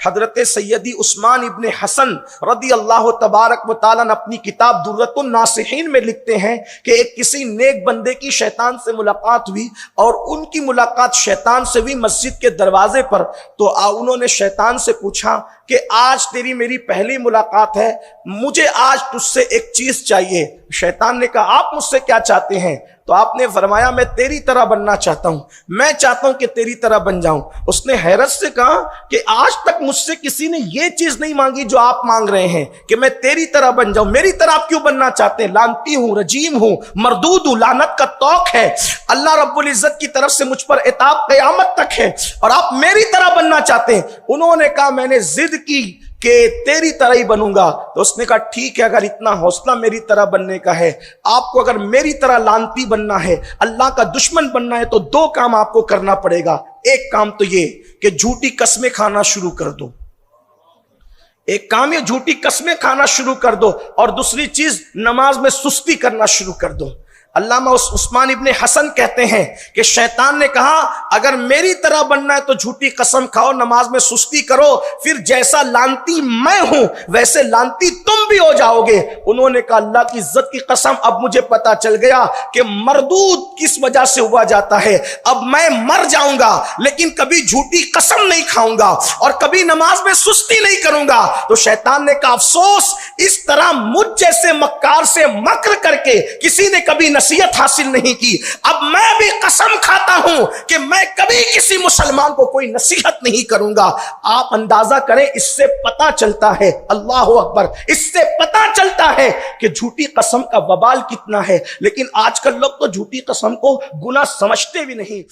حضرت سیدی عثمان ابن حسن رضی اللہ تبارک و تعالیٰ نے اپنی کتاب درۃ الناصحین میں لکھتے ہیں کہ ایک کسی نیک بندے کی شیطان سے ملاقات ہوئی اور ان کی ملاقات شیطان سے ہوئی مسجد کے دروازے پر. تو انہوں نے شیطان سے پوچھا کہ آج تیری میری پہلی ملاقات ہے, مجھے آج تجھ سے ایک چیز چاہیے. شیطان نے کہا آپ مجھ سے کیا چاہتے ہیں؟ تو آپ نے فرمایا میں تیری طرح بننا چاہتا ہوں, میں چاہتا ہوں کہ تیری طرح بن جاؤں. اس نے حیرت سے کہا کہ آج تک مجھ سے کسی نے یہ چیز نہیں مانگی جو آپ مانگ رہے ہیں کہ میں تیری طرح بن جاؤں. میری طرح آپ کیوں بننا چاہتے ہیں؟ لعنتی ہوں, رجیم ہوں, مردود ہوں, لعنت کا توق ہے. اللہ رب العزت کی طرف سے مجھ پر عتاب قیامت تک ہے اور آپ میری طرح بننا چاہتے ہیں. انہوں نے کہا میں نے ضد کی کہ تیری طرح ہی بنوں گا. تو اس نے کہا ٹھیک ہے, اگر اتنا حوصلہ میری طرح بننے کا ہے, آپ کو اگر میری طرح لعنتی بننا ہے, اللہ کا دشمن بننا ہے, تو دو کام آپ کو کرنا پڑے گا. ایک کام تو یہ کہ جھوٹی قسمیں کھانا شروع کر دو, ایک کام یہ جھوٹی قسمیں کھانا شروع کر دو, اور دوسری چیز نماز میں سستی کرنا شروع کر دو. علامہ عثمان ابن حسن کہتے ہیں کہ شیطان نے کہا اگر میری طرح بننا ہے تو جھوٹی قسم کھاؤ, نماز میں سستی کرو, پھر جیسا لعنتی میں ہوں ویسے لعنتی تم بھی ہو جاؤ گے. انہوں نے کہا اللہ کی عزت کی قسم, اب مجھے پتا چل گیا کہ مردود کس وجہ سے ہوا جاتا ہے. اب میں مر جاؤں گا لیکن کبھی جھوٹی قسم نہیں کھاؤں گا اور کبھی نماز میں سستی نہیں کروں گا. تو شیطان نے کہا افسوس, اس طرح مجھ جیسے مکار سے مکر کر کے کسی نے کبھی نصیحت حاصل نہیں کی. اب میں بھی قسم کھاتا ہوں کہ میں کبھی کسی مسلمان کو کوئی نصیحت نہیں کروں گا. آپ اندازہ کریں, اس سے پتا چلتا ہے, اللہ اکبر, اس سے پتا چلتا ہے کہ جھوٹی قسم کا وبال کتنا ہے. لیکن آج کل لوگ تو جھوٹی قسم کو گناہ سمجھتے بھی نہیں.